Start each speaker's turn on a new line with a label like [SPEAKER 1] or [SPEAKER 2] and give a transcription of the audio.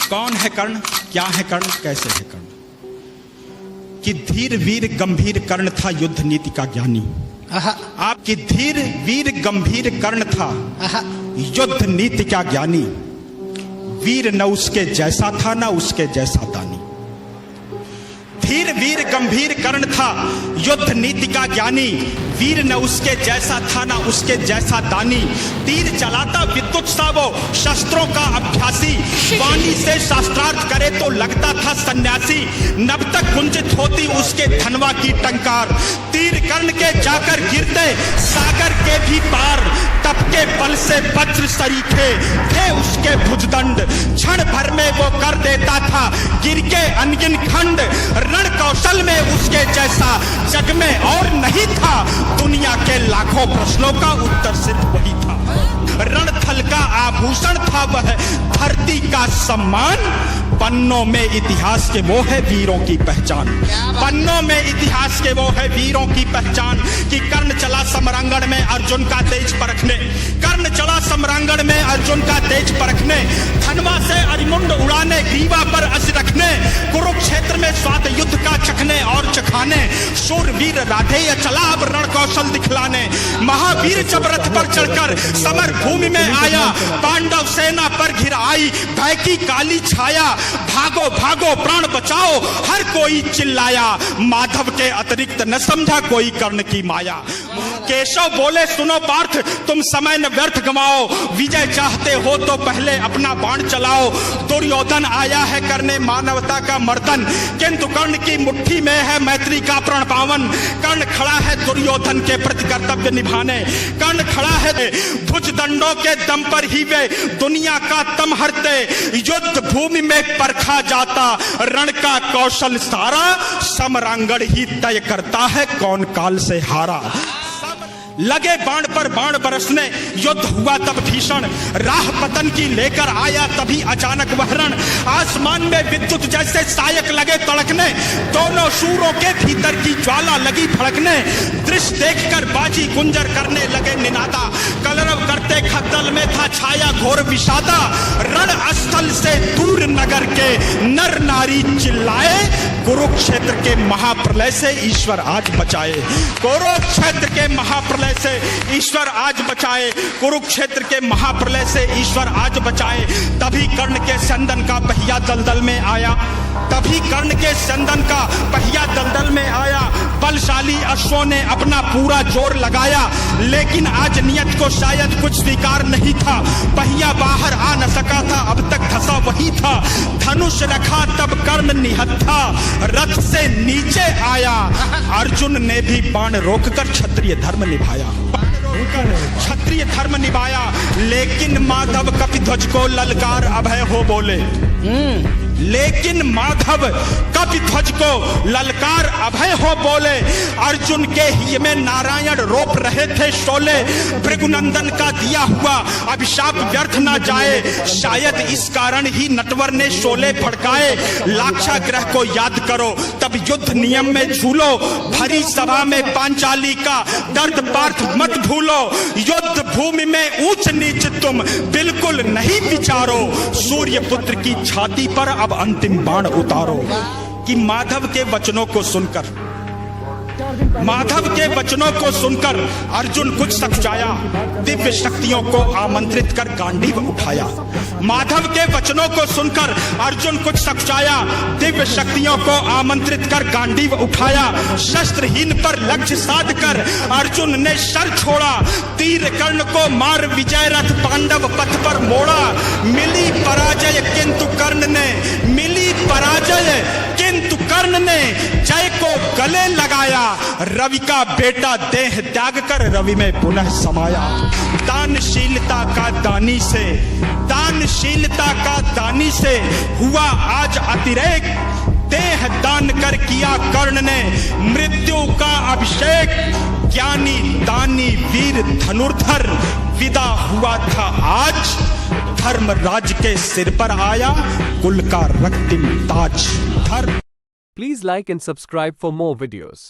[SPEAKER 1] कौन है कर्ण, क्या है कर्ण, कैसे है कर्ण? कि धीर वीर गंभीर कर्ण था युद्ध नीति का ज्ञानी। आपकी धीर वीर गंभीर कर्ण था युद्ध नीति का ज्ञानी। वीर न उसके जैसा था न उसके जैसा दानी। धीर वीर गंभीर कर्ण था युद्ध नीति का ज्ञानी। वीर न उसके जैसा था न उसके जैसा दानी। तीर चलाता विद्युत सा वो शस्त्रों का अभ्यासी। वाणी से शास्त्रार्थ करे तो लगता था सन्यासी। नभ तक गुंजित होती उसके धनवा की टंकार। तीर कर्ण के जाकर गिरते सागर के भी पार। तप के बल से वज्र सरीखे थे उसके भुजदंड। क्षण भर में वो कर देता था गिर के अनगिन खंड। रण कौशल में उसके जैसा जग में और नहीं था। दुनिया के लाखों प्रश्नों का उत्तर सिर्फ वही था। रणथल का आभूषण था वह धरती का सम्मान। पन्नों में इतिहास के वो है वीरों की पहचान। पन्नों में इतिहास के वो है वीरों की पहचान। कि कर्ण चला समरांगण में अर्जुन का तेज परखने। कर्ण चला समरांगण में अर्जुन का तेज परखने। धनवा से अरिमुंड उड़ाने ग्रीवा पर अस रखने। कुरुक्षेत्र में स्वात युद्ध का चखने और चखाने। शूरवीर राधेय चला अब रण कौशल दिखलाने। महावीर जब रथ पर चढ़कर समर भूमि में आया। पांडव सेना पर घिर आई भय की काली छाया। भागो भागो प्राण बचाओ हर कोई चिल्लाया। माधव के अतिरिक्त न समझा कोई कर्ण की माया। केशव बोले सुनो पार्थ तुम समय न व्यर्थ गवाओ। विजय चाहते हो तो पहले अपना बाण चलाओ। दुर्योधन आया है करने मानवता का मर्दन। किंतु कर्ण की मुट्ठी में है मैत्री का प्रण पावन। कर्ण खड़ा है दुर्योधन के प्रति कर्तव्य निभाने। कर्ण खड़ा है भुज दंडों के दम पर ही वे दुनिया का तम हरते। युद्ध भूमि में परखा जाता रण का कौशल सारा। समरांगण ही तय करता है कौन काल से हारा। लगे बाण पर बाण बरसने युद्ध हुआ तब भीषण। राह पतन की लेकर आया तभी अचानक वह रण। आसमान में विद्युत जैसे सायक लगे तड़कने। दोनों शूरों के भीतर की ज्वाला लगी भड़कने। दृश्य देखकर बाजी गुंजर करने लगे निनादा। कलरव करते खद्दल में था छाया घोर विषादा। रण स्थल से दूर नगर के नर नारी चिल्लाए। कुरुक्षेत्र के महाप्रलय से ईश्वर आज बचाए। कुरुक्षेत्र के महाप्रलय से ईश्वर आज बचाए। कुरुक्षेत्र के महाप्रलय से ईश्वर आज बचाए। तभी कर्ण के संदन का पहिया दलदल में आया। तभी कर्ण के संदन का पहिया दलदल में आया। बलशाली अश्वों ने अपना पूरा जोर लगाया। लेकिन आज नियत को शायद कुछ स्वीकार नहीं था। पहिया बाहर आ न सका था अब तक धसा वही था। धनुष रखा तब कर्ण निहत्था रथ से नीचे आया। अर्जुन ने भी बाण रोककर क्षत्रिय धर्म निभाया। क्षत्रिय धर्म निभाया। लेकिन माधव कपिध्वज को ललकार अभय हो बोले। लेकिन माधव कपिध्वज को ललकार अभय हो बोले। अर्जुन के हिय में नारायण रोप रहे थे शोले। भृगुनंदन का दिया हुआ अभिशाप व्यर्थ ना जाए। शायद इस कारण ही नटवर ने शोले फड़काए। लाक्षागृह को याद करो तब युद्ध नियम में झूलो। भरी सभा में पांचाली का दर्द पार्थ मत भूलो। युद्ध भूमि में ऊंच नीच तुम बिल्कुल नहीं विचारो। सूर्य पुत्र की छाती पर अब अंतिम बाण उतारो। कि माधव के वचनों को सुनकर अर्जुन कुछ सकुचाया। दिव्य शक्तियों को आमंत्रित कर गांडीव उठाया। माधव के वचनों को सुनकर अर्जुन कुछ सकुचाया। दिव्य शक्तियों को आमंत्रित कर गांडीव उठाया। शस्त्रहीन पर लक्ष्य साध कर अर्जुन ने शर छोड़ा। तीर कर्ण को मार विजय रथ पांडव पथ पर मोड़ा। मिली पराजय किंतु कर्ण ने जय को गले लगाया। रवि का बेटा देह त्याग कर रवि में पुनः समाया। दानशीलता का दानी से हुआ आज अतिरेक। देह दान कर किया कर्ण ने मृत्यु का अभिषेक। ज्ञानी दानी वीर धनुर्धर विदा हुआ था आज। धर्मराज के सिर पर आया कुल का रक्तिम ताज।
[SPEAKER 2] Please like and subscribe for more videos.